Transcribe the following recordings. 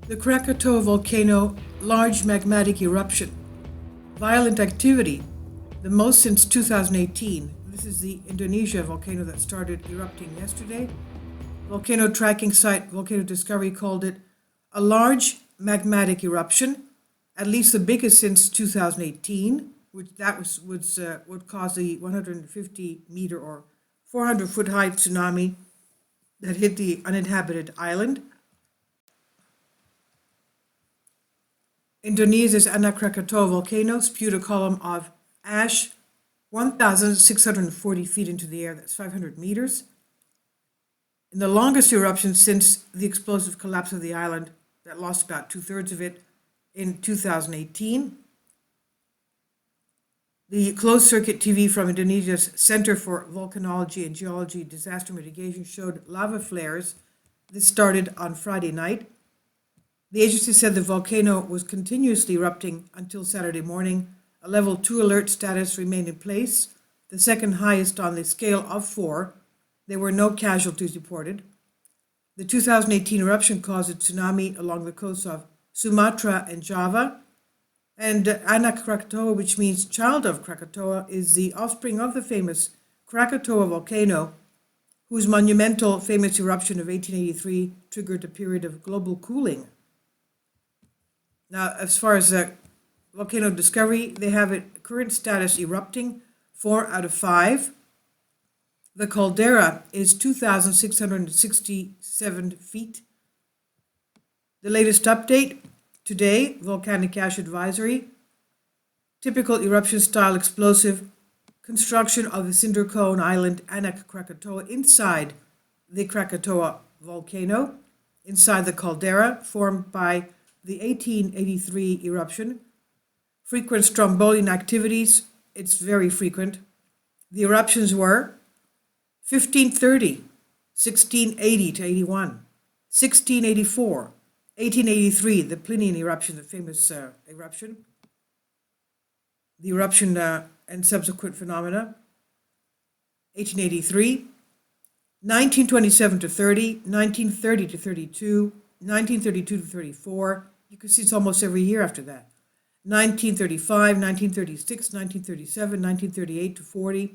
The Krakatoa Volcano, large magmatic eruption. Violent activity, the most since 2018. This is the Indonesia volcano that started erupting yesterday. Volcano tracking site Volcano Discovery called it a large magmatic eruption, at least the biggest since 2018, which would cause the 150-meter or 400-foot high tsunami that hit the uninhabited island. Indonesia's Anak Krakatoa volcano spewed a column of ash 1,640 feet into the air, that's 500 meters. In the longest eruption since the explosive collapse of the island that lost about two-thirds of it in 2018. The closed-circuit TV from Indonesia's Center for Volcanology and Geology Disaster Mitigation showed lava flares. This started on Friday night. The agency said the volcano was continuously erupting until Saturday morning. A level 2 alert status remained in place, the second highest on the scale of 4. There were no casualties reported. The 2018 eruption caused a tsunami along the coasts of Sumatra and Java. And Anak Krakatoa, which means child of Krakatoa, is the offspring of the famous Krakatoa volcano, whose monumental famous eruption of 1883 triggered a period of global cooling. Now, as far as Volcano Discovery, they have a current status erupting, 4 out of 5. The caldera is 2,667 feet. The latest update today, volcanic ash advisory, typical eruption style explosive, construction of the cinder cone island Anak Krakatoa inside the Krakatoa volcano, inside the caldera formed by the 1883 eruption. Frequent strombolian activities, it's very frequent. The eruptions were 1530, 1680 to 81, 1684, 1883, the Plinian eruption, the famous eruption. The eruption and subsequent phenomena, 1883, 1927 to 30, 1930 to 32, 1932 to 34. You can see it's almost every year after that. 1935, 1936, 1937, 1938 to 40,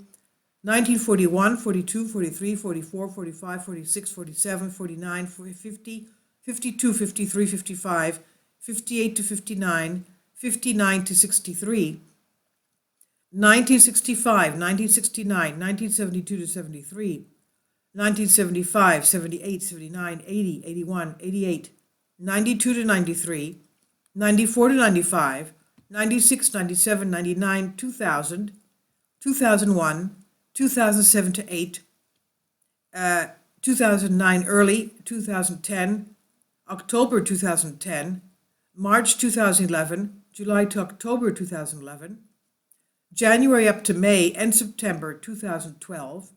1941, 42, 43, 44, 45, 46, 47, 49, 50, 52, 53, 55, 58 to 59, 59 to 63, 1965, 1969, 1972 to 73, 1975, 78, 79, 80, 81, 88, 92 to 93, 94 to 95, 96, 97, 99, 2000, 2001, 2007 to 8, 2009 early, 2010, October 2010, March 2011, July to October 2011, January up to May and September 2012,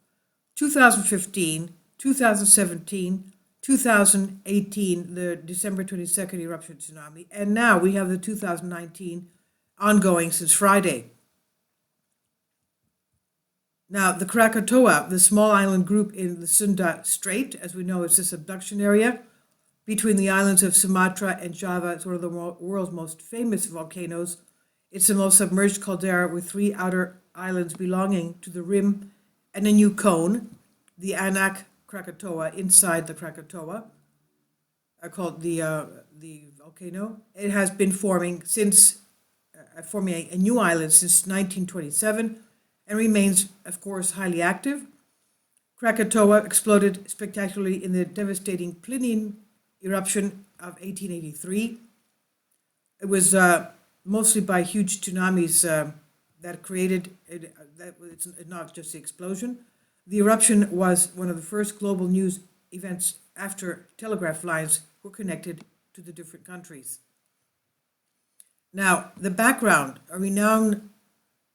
2015, 2017, 2018, the December 22nd eruption tsunami, and now we have the 2019 ongoing since Friday. Now, the Krakatoa, the small island group in the Sunda Strait, as we know, is the subduction area between the islands of Sumatra and Java. It's one of the world's most famous volcanoes. It's the most submerged caldera with 3 outer islands belonging to the rim and a new cone, the Anak Krakatoa, inside the Krakatoa, called the volcano. It has been forming a new island since 1927 and remains, of course, highly active. Krakatoa exploded spectacularly in the devastating Plinian eruption of 1883. It was mostly by huge tsunamis that created it. It's not just the explosion. The eruption was one of the first global news events after telegraph lines were connected to the different countries. Now, the background, a renowned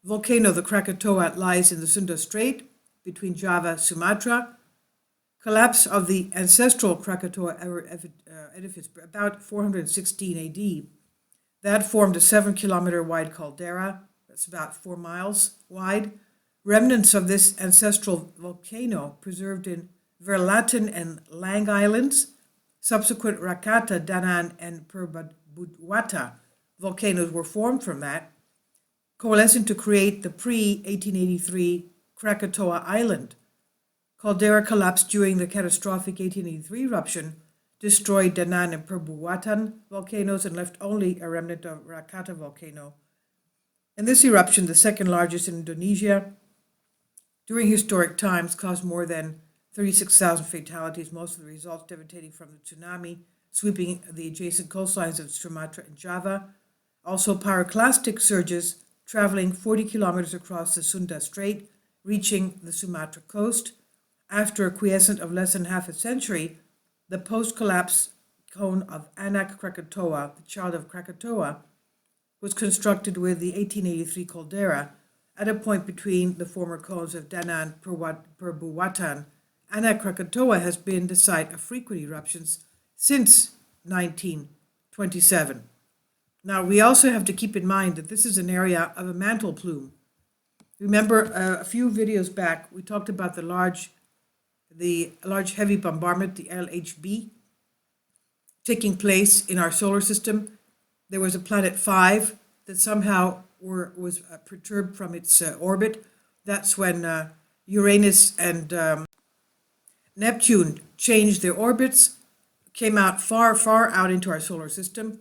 volcano, the Krakatoa, lies in the Sunda Strait between Java and Sumatra. Collapse of the ancestral Krakatoa edifice about 416 AD. That formed a 7-kilometer wide caldera, that's about 4 miles wide. Remnants of this ancestral volcano preserved in Verlaten and Lang Islands, Subsequent Rakata, Danan, and Perbuwata volcanoes were formed from that, coalescing to create the pre-1883 Krakatoa Island. Caldera collapsed during the catastrophic 1883 eruption, destroyed Danan and Perbuwatan volcanoes, and left only a remnant of Rakata volcano. And this eruption, the second largest in Indonesia, during historic times caused more than 36,000 fatalities, most of the results devastating from the tsunami sweeping the adjacent coastlines of Sumatra and Java. Also pyroclastic surges traveling 40 kilometers across the Sunda Strait, reaching the Sumatra coast. After a quiescent of less than half a century, the post-collapse cone of Anak Krakatoa, the child of Krakatoa, was constructed with the 1883 caldera at a point between the former cones of Danan Perbuwatan. Anak Krakatoa has been the site of frequent eruptions since 1927. Now, we also have to keep in mind that this is an area of a mantle plume. Remember, a few videos back, we talked about the large heavy bombardment, the LHB, taking place in our solar system. There was a planet 5 that somehow was perturbed from its orbit. That's when Uranus and Neptune changed their orbits, came out far out into our solar system.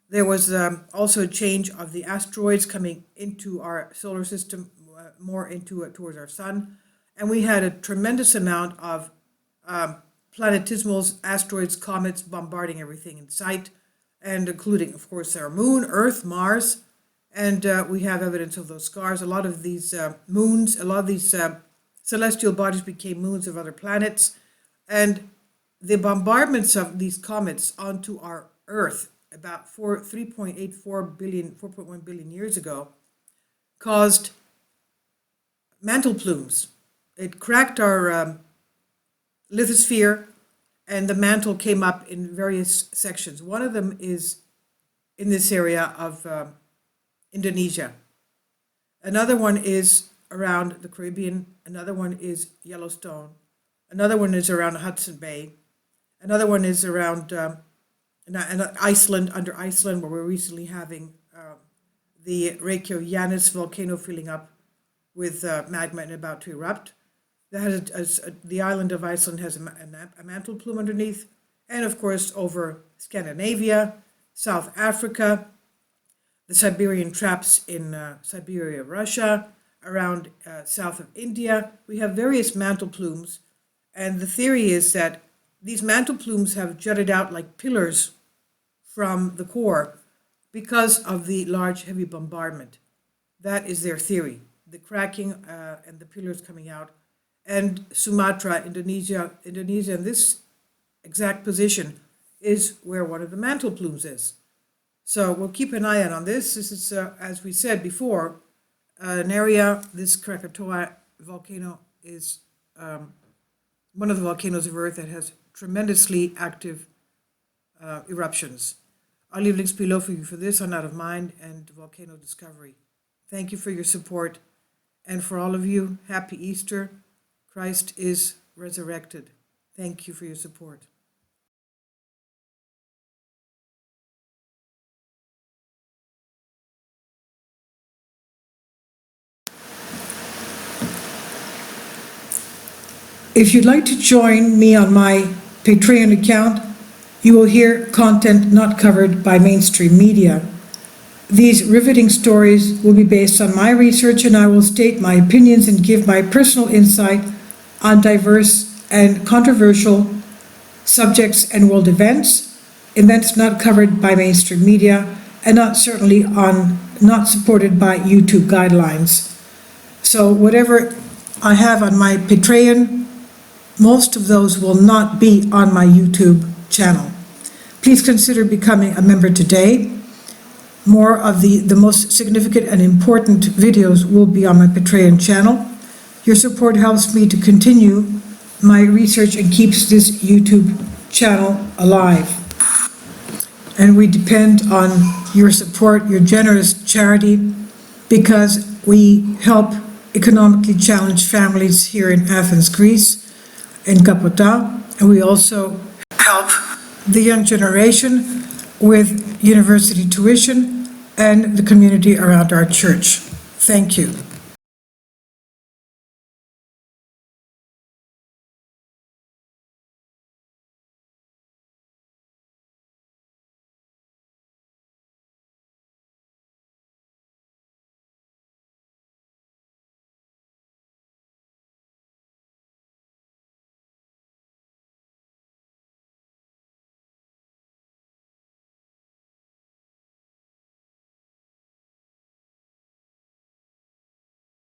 There was also a change of the asteroids coming into our solar system, more into towards our sun. And we had a tremendous amount of planetismals, asteroids, comets bombarding everything in sight, and including, of course, our moon, Earth, Mars. And we have evidence of those scars. A lot of these moons, a lot of these celestial bodies became moons of other planets. And the bombardments of these comets onto our Earth about 3.84 billion, 4.1 billion years ago caused mantle plumes. It cracked our lithosphere, and the mantle came up in various sections. One of them is in this area of Indonesia. Another one is around the Caribbean. Another one is Yellowstone. Another one is around Hudson Bay. Another one is around Iceland, under Iceland, where we're recently having the Marianas volcano filling up with magma and about to erupt. That has the island of Iceland has a mantle plume underneath, and of course over Scandinavia, South Africa, the Siberian traps in Siberia, Russia, around south of India. We have various mantle plumes, and the theory is that these mantle plumes have jutted out like pillars from the core because of the large heavy bombardment. That is their theory. The cracking and the pillars coming out. And Sumatra, Indonesia in this exact position is where one of the mantle plumes is. So we'll keep an eye out on this. This is, as we said before, an area, this Krakatoa volcano is one of the volcanoes of Earth that has tremendously active eruptions. I'll leave links below for you for this on Out of Mind and Volcano Discovery. Thank you for your support. And for all of you, happy Easter. Christ is resurrected. Thank you for your support. If you'd like to join me on my Patreon account, you will hear content not covered by mainstream media. These riveting stories will be based on my research, and I will state my opinions and give my personal insight on diverse and controversial subjects and world events not covered by mainstream media, and not supported by YouTube guidelines. So whatever I have on my Patreon, most of those will not be on my YouTube channel. Please consider becoming a member today. More of the most significant and important videos will be on my Patreon channel. Your support helps me to continue my research and keeps this YouTube channel alive. And we depend on your support, your generous charity, because we help economically challenged families here in Athens, Greece, in Krakatoa, and we also help the young generation with university tuition, and the community around our church. Thank you.